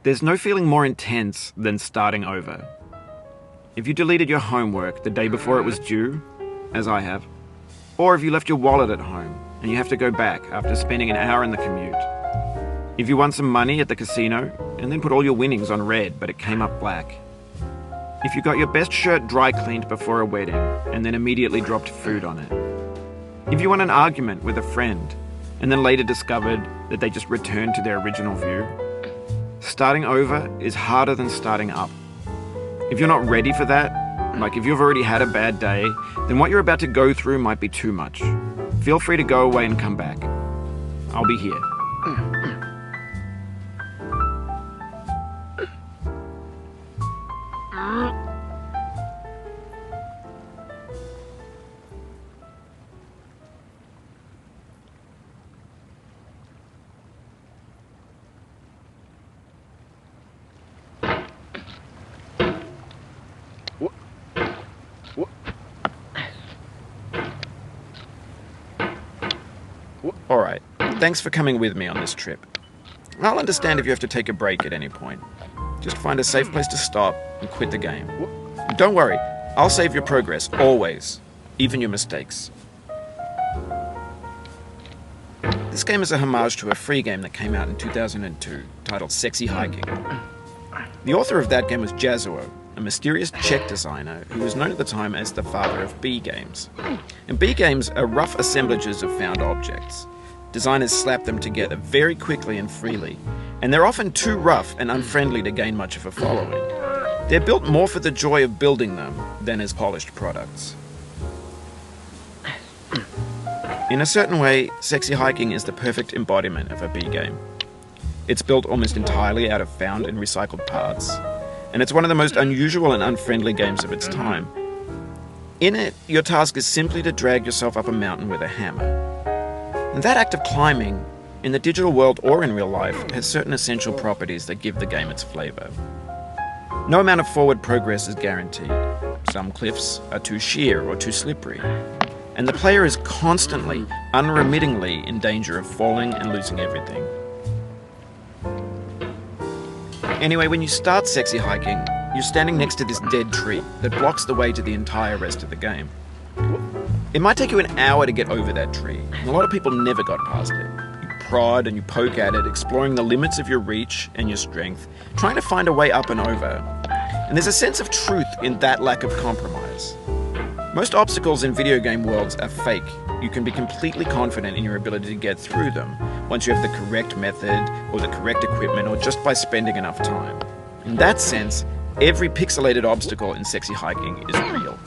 There's no feeling more intense than starting over. If you deleted your homework the day before it was due, as I have, or if you left your wallet at home and you have to go back after spending an hour in the commute. If you won some money at the casino and then put all your winnings on red but it came up black. If you got your best shirt dry cleaned before a wedding and then immediately dropped food on it. If you won an argument with a friend and then later discovered that they just returned to their original view. Starting over is harder than starting up. If you're not ready for that, like if you've already had a bad day, then what you're about to go through might be too much. Feel free to go away and come back. I'll be here. Alright, thanks for coming with me on this trip. I'll understand if you have to take a break at any point. Just find a safe place to stop and quit the game. Don't worry, I'll save your progress, always. Even your mistakes. This game is a homage to a free game that came out in 2002, titled Sexy Hiking. The author of that game was Jazuo, a mysterious Czech designer who was known at the time as the father of B games. And B games are rough assemblages of found objects. Designers slap them together very quickly and freely, and they're often too rough and unfriendly to gain much of a following. They're built more for the joy of building them than as polished products. In a certain way, Sexy Hiking is the perfect embodiment of a B game. It's built almost entirely out of found and recycled parts, and it's one of the most unusual and unfriendly games of its time. In it, your task is simply to drag yourself up a mountain with a hammer. And that act of climbing, in the digital world or in real life, has certain essential properties that give the game its flavor. No amount of forward progress is guaranteed. Some cliffs are too sheer or too slippery, and the player is constantly, unremittingly in danger of falling and losing everything. Anyway, when you start Sexy Hiking, you're standing next to this dead tree that blocks the way to the entire rest of the game. It might take you an hour to get over that tree, and a lot of people never got past it. You prod and you poke at it, exploring the limits of your reach and your strength, trying to find a way up and over. And there's a sense of truth in that lack of compromise. Most obstacles in video game worlds are fake. You can be completely confident in your ability to get through them once you have the correct method or the correct equipment or just by spending enough time. In that sense, every pixelated obstacle in Sexy Hiking is real.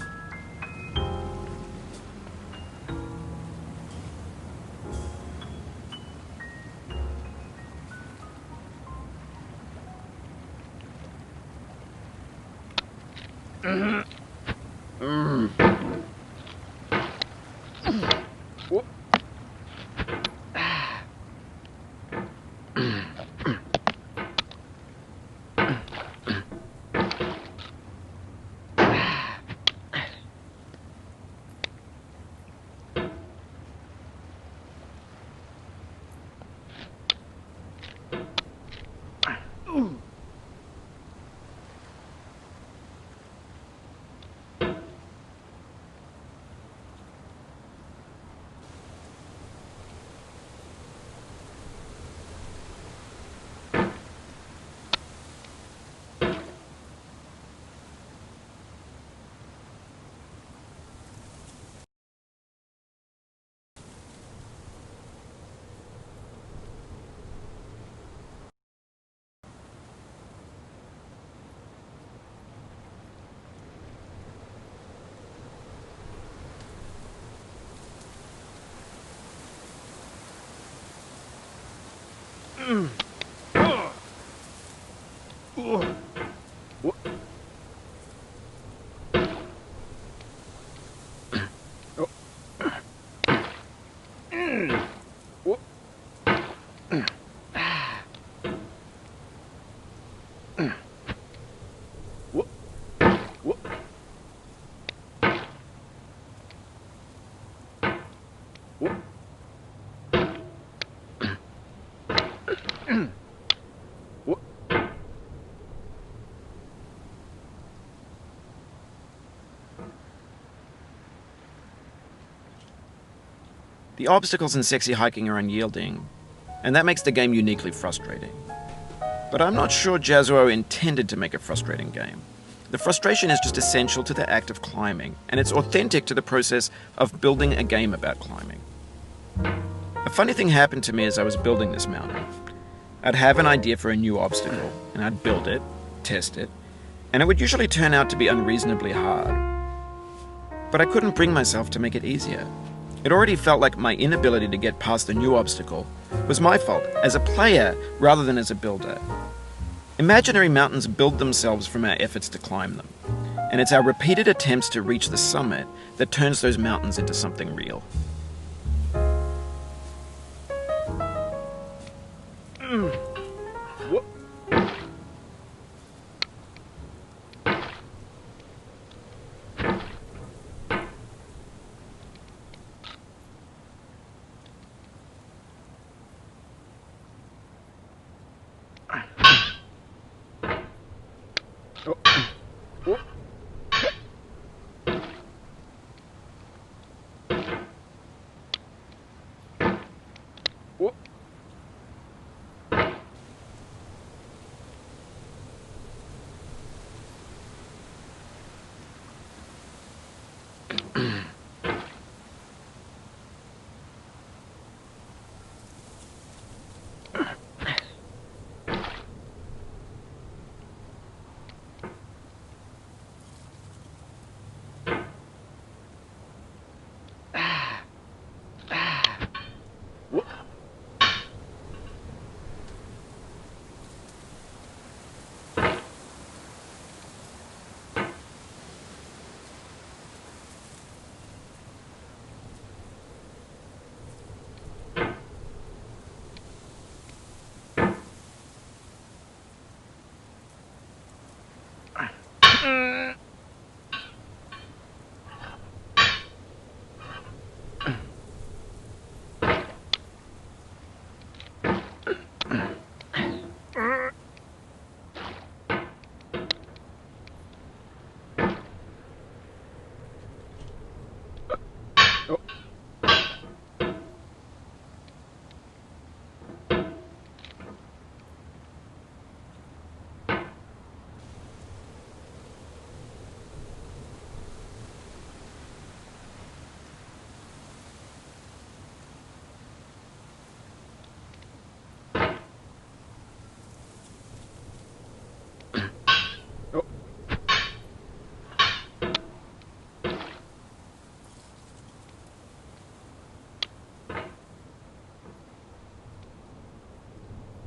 The obstacles in Sexy Hiking are unyielding, and that makes the game uniquely frustrating. But I'm not sure Jazzuo intended to make a frustrating game. The frustration is just essential to the act of climbing, and it's authentic to the process of building a game about climbing. A funny thing happened to me as I was building this mountain. I'd have an idea for a new obstacle, and I'd build it, test it, and it would usually turn out to be unreasonably hard. But I couldn't bring myself to make it easier. It already felt like my inability to get past the new obstacle was my fault as a player rather than as a builder. Imaginary mountains build themselves from our efforts to climb them, and it's our repeated attempts to reach the summit that turns those mountains into something real.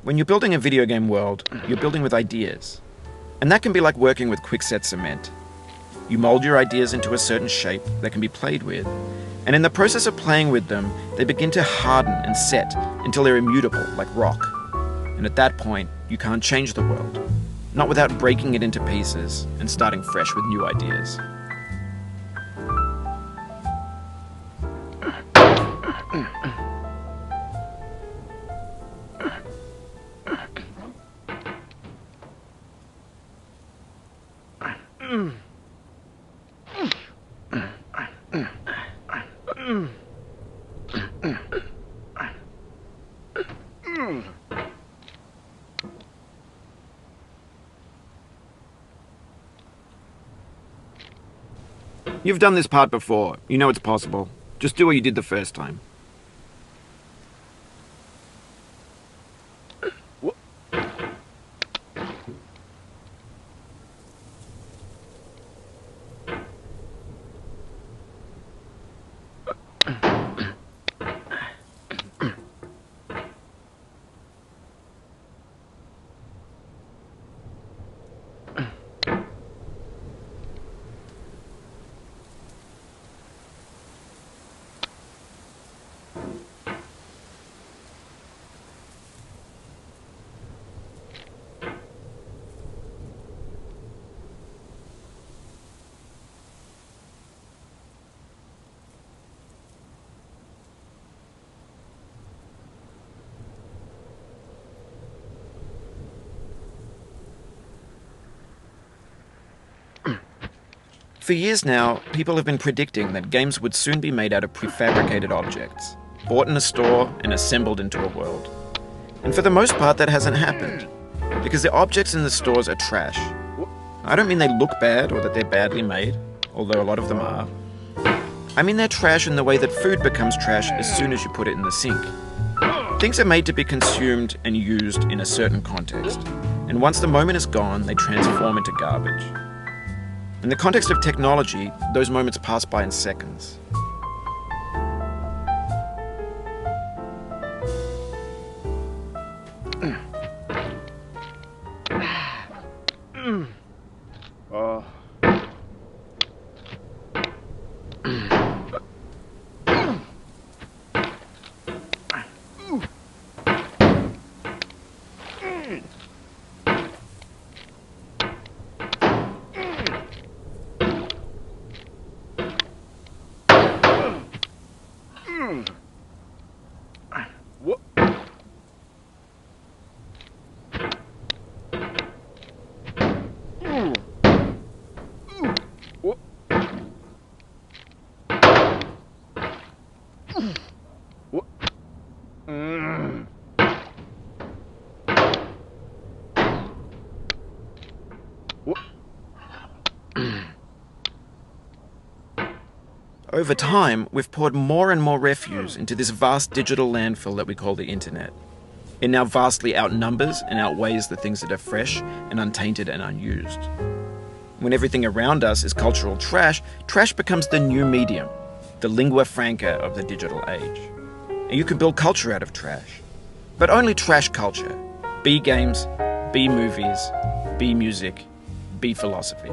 When you're building a video game world, you're building with ideas. And that can be like working with quickset cement. You mold your ideas into a certain shape that can be played with, and in the process of playing with them, they begin to harden and set until they're immutable, like rock. And at that point, you can't change the world, not without breaking it into pieces and starting fresh with new ideas. You've done this part before. You know it's possible. Just do what you did the first time. For years now, people have been predicting that games would soon be made out of prefabricated objects, bought in a store and assembled into a world. And for the most part, that hasn't happened, because the objects in the stores are trash. I don't mean they look bad or that they're badly made, although a lot of them are. I mean they're trash in the way that food becomes trash as soon as you put it in the sink. Things are made to be consumed and used in a certain context, and once the moment is gone, they transform into garbage. In the context of technology, those moments pass by in seconds. Over time, we've poured more and more refuse into this vast digital landfill that we call the internet. It now vastly outnumbers and outweighs the things that are fresh and untainted and unused. When everything around us is cultural trash, trash becomes the new medium, the lingua franca of the digital age. And you can build culture out of trash. But only trash culture. B games, B movies, B music, B philosophy.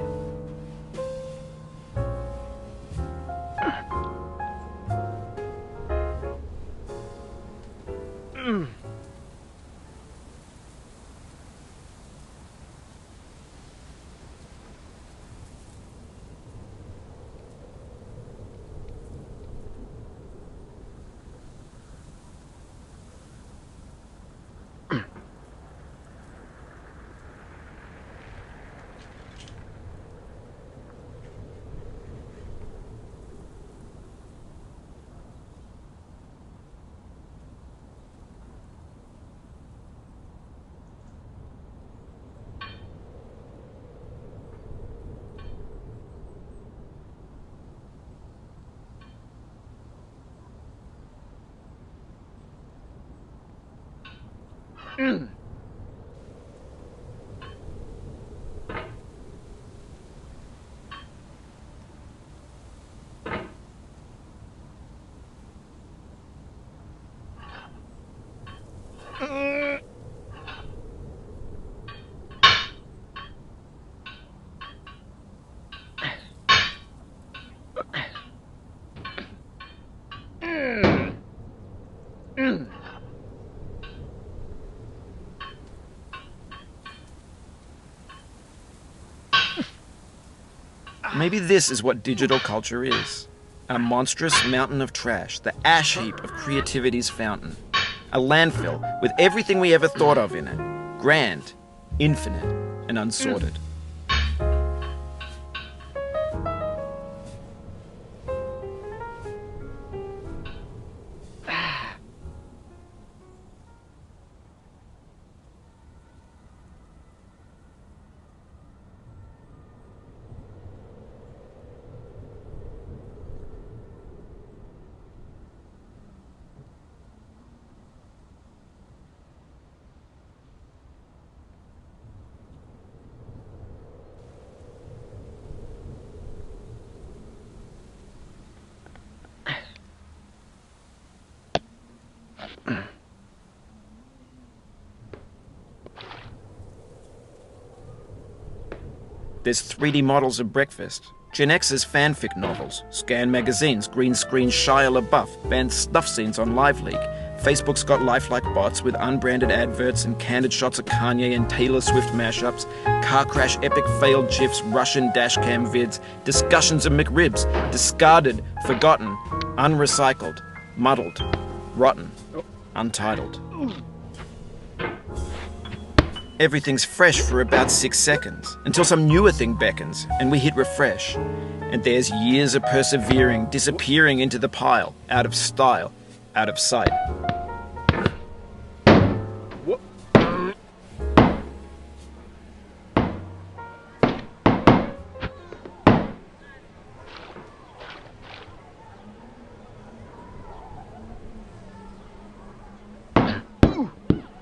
Maybe this is what digital culture is. A monstrous mountain of trash, the ash heap of creativity's fountain. A landfill with everything we ever thought of in it. Grand, infinite, and unsorted. There's 3D models of breakfast, Gen X's fanfic novels, scan magazines, green screen Shia LaBeouf, banned snuff scenes on LiveLeak. Facebook's got lifelike bots with unbranded adverts and candid shots of Kanye and Taylor Swift mashups, car crash epic failed GIFs, Russian dashcam vids, discussions of McRibs, discarded, forgotten, unrecycled, muddled, rotten, untitled. Everything's fresh for about 6 seconds, until some newer thing beckons, and we hit refresh. And there's years of persevering disappearing into the pile, out of style, out of sight.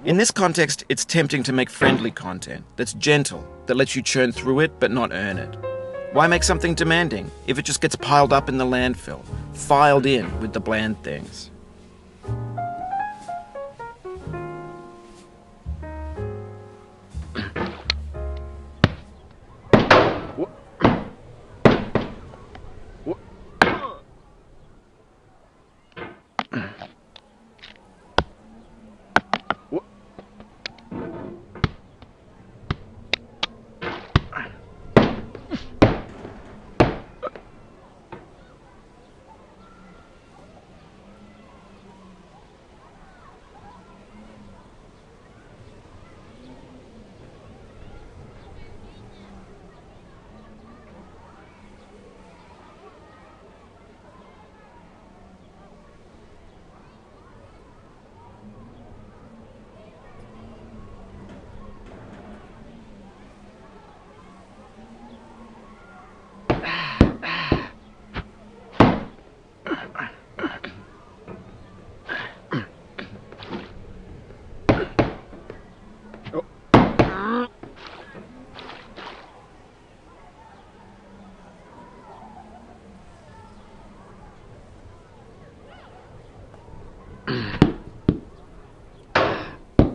In this context, it's tempting to make friendly content that's gentle, that lets you churn through it but not earn it. Why make something demanding if it just gets piled up in the landfill, filed in with the bland things?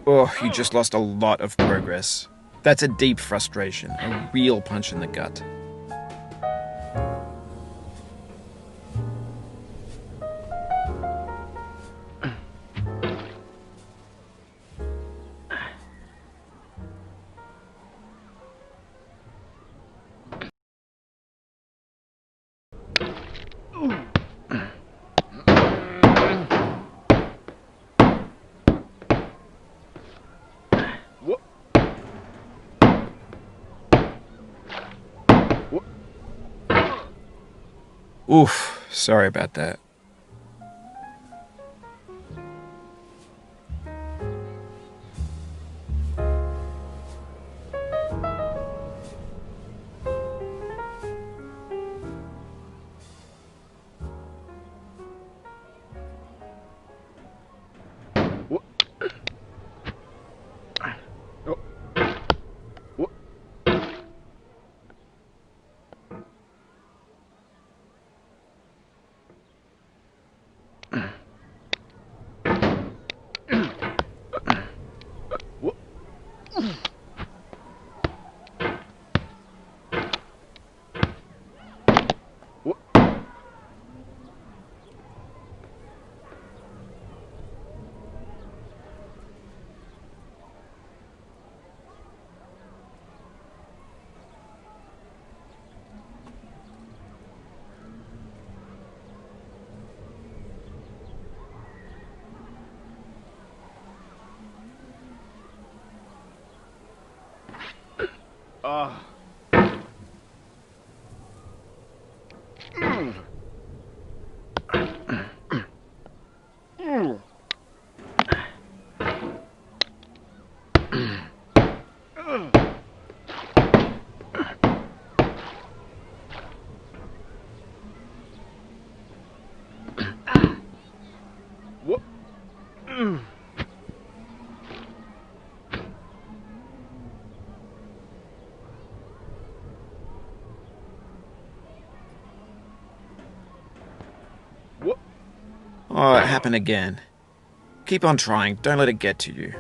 Oh, you just lost a lot of progress. That's a deep frustration, a real punch in the gut. Oof, sorry about that. Oh, it happened again. Keep on trying, don't let it get to you.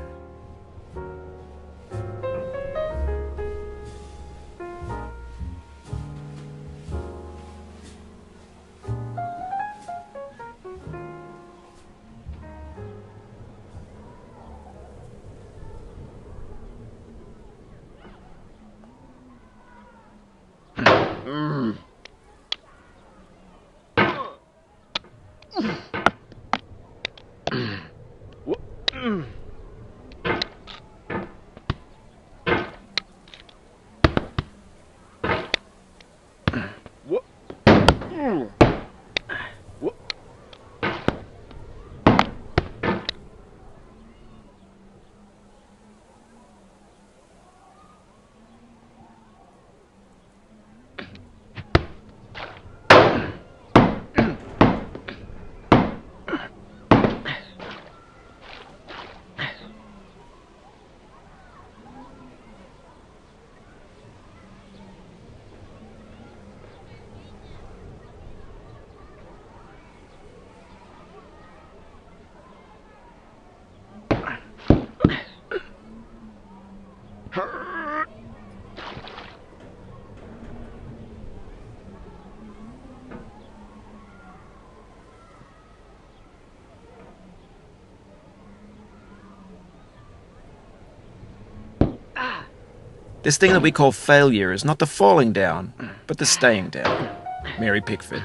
This thing that we call failure is not the falling down, but the staying down. Mary Pickford.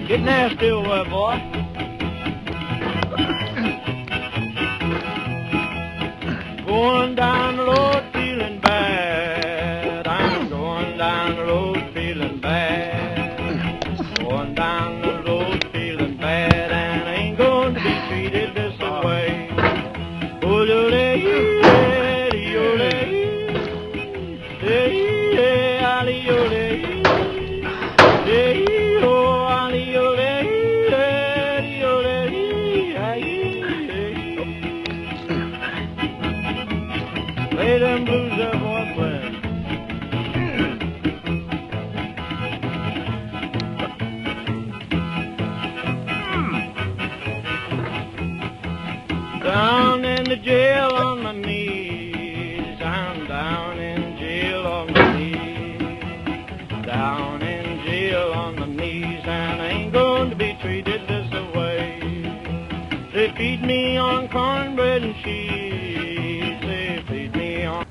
Get nasty over, boy. Going down the road feeling bad. I'm going down the road feeling bad. Going down the road feeling bad, and I ain't going to be treated this way. Oh, play them blues there, boy, play. Down in the jail on my knees, I'm down in jail on my knees, down in jail on my knees, and I ain't going to be treated this way. They feed me on cornbread and cheese, they feed me on.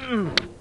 Mm.